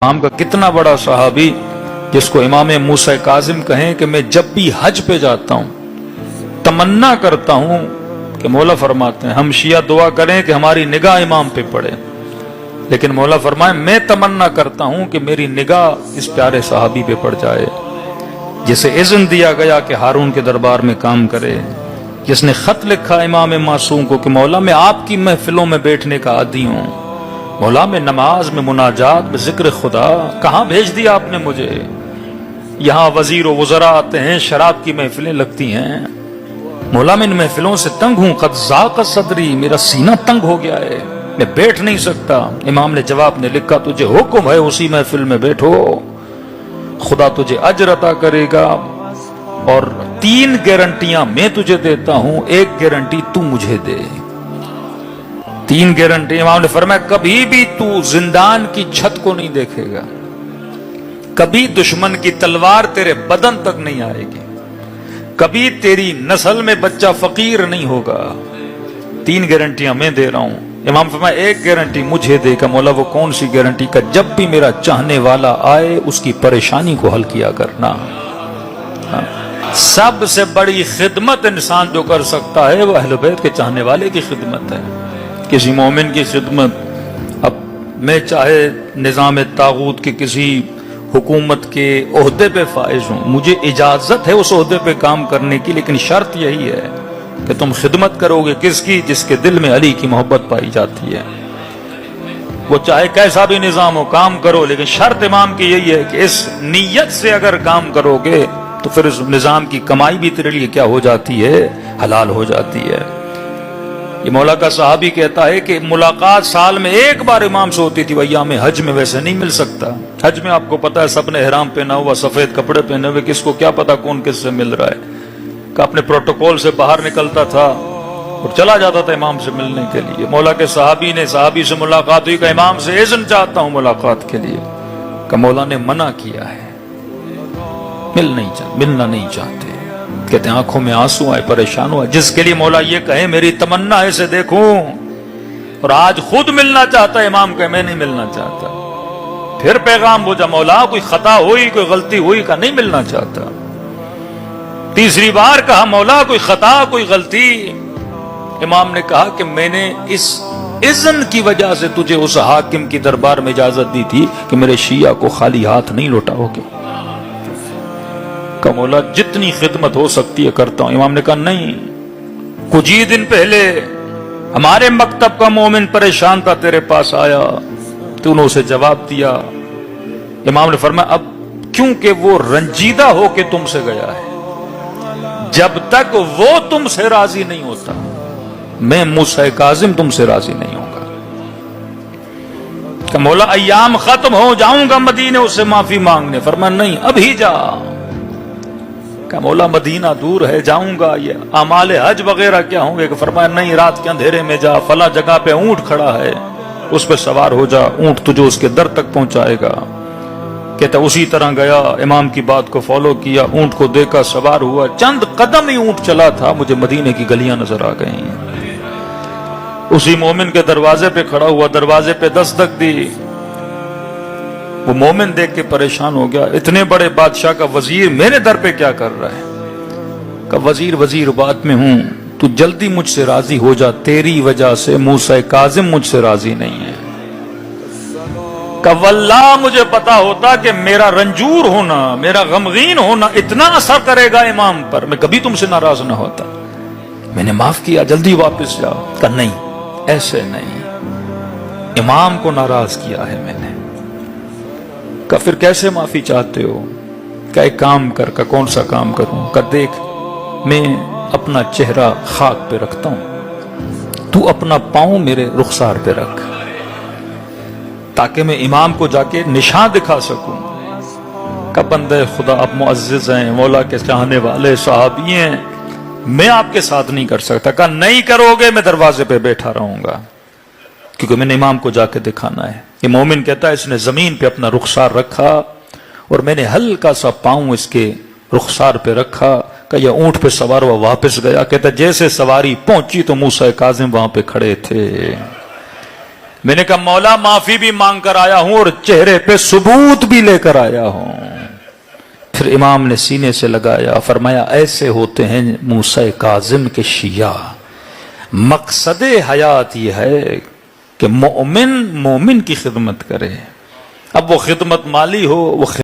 इमाम का कितना बड़ा सहाबी जिसको इमाम मूसा काजिम कहें कि मैं जब भी हज पे जाता हूं तमन्ना करता हूं कि मौला फरमाते हैं हम शिया दुआ करें कि हमारी निगाह इमाम पे पड़े, लेकिन मौला फरमाए मैं तमन्ना करता हूं कि मेरी निगाह इस प्यारे सहाबी पे पड़ जाए जिसे इज़्न दिया गया कि हारून के दरबार में काम करे, जिसने खत लिखा इमाम मासूम को कि मौला मैं आपकी महफिलों में बैठने का आदी हूं, मौला में नमाज में मुनाजात में जिक्र खुदा, कहां भेज दिया आपने मुझे। यहां वजीर व वज़रा आते हैं, शराब की महफिलें लगती हैं, मौला मैं इन महफिलों से तंग हूं, कद ज़ाक़ सदरी, मेरा सीना तंग हो गया है, मैं बैठ नहीं सकता। इमाम ने जवाब ने लिखा तुझे हुक्म है उसी महफिल में बैठो, खुदा तुझे अजर अता करेगा और 3 गारंटियां मैं तुझे देता हूं, 1 गारंटी तू मुझे दे। 3 गारंटी। इमाम ने फरमाया कभी भी तू जिंदान की छत को नहीं देखेगा, कभी दुश्मन की तलवार तेरे बदन तक नहीं आएगी, कभी तेरी नस्ल में बच्चा फकीर नहीं होगा। 3 गारंटियां मैं दे रहा हूं। इमाम फरमाया 1 गारंटी मुझे देगा। मौला वो कौन सी गारंटी? का जब भी मेरा चाहने वाला आए उसकी परेशानी को हल किया करना। सबसे बड़ी खिदमत इंसान जो कर सकता है वो अहले बैत के चाहने वाले की खिदमत है, किसी मोमिन की खिदमत। अब मैं चाहे निज़ाम तागूत के किसी हुकूमत के ओहदे पे फाइज हूं, मुझे इजाजत है उस ओहदे पे काम करने की, लेकिन शर्त यही है कि तुम खिदमत करोगे किसकी? जिसके दिल में अली की मोहब्बत पाई जाती है। वो चाहे कैसा भी निज़ाम हो, काम करो, लेकिन शर्त इमाम की यही है कि इस नीयत से अगर काम करोगे तो फिर इस निज़ाम की कमाई भी तेरे लिए क्या हो जाती है? हलाल हो जाती है। ये मौला का सहाबी कहता है कि मुलाकात साल में 1 बार इमाम से होती थी, भैया में हज में वैसे नहीं मिल सकता। हज में आपको पता है सबने इहराम पहना हुआ, सफेद कपड़े पहने हुए, किसको क्या पता कौन किससे मिल रहा है। का अपने प्रोटोकॉल से बाहर निकलता था और चला जाता था इमाम से मिलने के लिए। मौला के सहाबी ने सहाबी से मुलाकात हुई, का इमाम से इज़्न चाहता हूं मुलाकात के लिए, का मौला ने मना किया है, मिलना नहीं चाहते। कहते हैं आंखों में आंसू आए, परेशान हुआ। जिसके लिए मौला ये कहे मेरी तमन्ना है इसे देखूं, और आज खुद मिलना चाहता है, इमाम कहे मैं नहीं मिलना चाहता। फिर पैगाम बोझा मौला कोई खता हुई, कोई गलती हुई, का नहीं मिलना चाहता। तीसरी बार कहा मौला कोई खता कोई गलती। इमाम ने कहा कि मैंने इस इज़्न की वजह से तुझे उस हाकिम की दरबार में इजाजत दी थी कि मेरे शिया को खाली हाथ नहीं लौटाओगे। का मौला जितनी खिदमत हो सकती है करता हूं। इमाम ने कहा नहीं, कुछ ही दिन पहले हमारे मकतब का मोमिन परेशान था, तेरे पास आया, तूने उसे जवाब दिया। इमाम ने फरमाया अब क्योंकि वो रंजीदा हो के तुमसे गया है, जब तक वो तुमसे राजी नहीं होता मैं मूसा काजिम तुमसे राजी नहीं होगा। का मौला अय्याम खत्म हो जाऊंगा मदीने उससे माफी मांगने। फरमाया नहीं अभी जा। का मौला मदीना दूर है, जाऊंगा, ये अमाले हज वगैरह क्या होंगे? फरमाया नहीं रात के अंधेरे में जा, फला जगह पे ऊंट खड़ा है, उस पर सवार हो जा, ऊंट तुझे उसके दर तक पहुंचाएगा। कहता उसी तरह गया, इमाम की बात को फॉलो किया, ऊंट को देखा, सवार हुआ, चंद कदम ही ऊंट चला था, मुझे मदीने की गलियां नजर आ गई। उसी मोमिन के दरवाजे पे खड़ा हुआ, दरवाजे पे दस्तक दी। वो मोमिन देख के परेशान हो गया, इतने बड़े बादशाह का वजीर मेरे दर पे क्या कर रहा है? का वजीर बात में हूं, तू जल्दी मुझसे राजी हो जा, तेरी वजह से मूसा काजिम मुझसे राजी नहीं है। का वल्लाह मुझे पता होता कि मेरा रंजूर होना, मेरा गमगीन होना इतना असर करेगा इमाम पर, मैं कभी तुमसे नाराज ना होता। मैंने माफ किया, जल्दी वापस जाओ। का नहीं, ऐसे नहीं, इमाम को नाराज किया है मैंने। का फिर कैसे माफी चाहते हो? का एक काम कर। का कौन सा काम करूं? का देख मैं अपना चेहरा खाक पे रखता हूं, तू अपना पांव मेरे रुखसार पे रख, ताकि मैं इमाम को जाके निशान दिखा सकूं। का बंदे खुदा आप मुअज्जिज हैं, मौला के चाहने वाले सहाबी हैं, मैं आपके साथ नहीं कर सकता। का नहीं करोगे मैं दरवाजे पे बैठा रहूंगा, क्योंकि मैंने इमाम को जाके दिखाना है। ये मोमिन कहता है इसने जमीन पे अपना रुखसार रखा और मैंने हल्का सा पांव इसके रुखसार पे रखा। का ये ऊंट पे सवार हुआ, वापस गया। कहता जैसे सवारी पहुंची तो मूसा काजिम वहां पे खड़े थे। میں نے کہا مولا معافی بھی مانگ کر آیا ہوں اور چہرے پہ ثبوت بھی لے کر آیا ہوں. پھر امام نے سینے سے لگایا, فرمایا ایسے ہوتے ہیں موسیٰ کاظم کے شیعہ. مقصد حیات یہ ہے کہ مومن کی خدمت کرے. اب وہ خدمت مالی ہو, وہ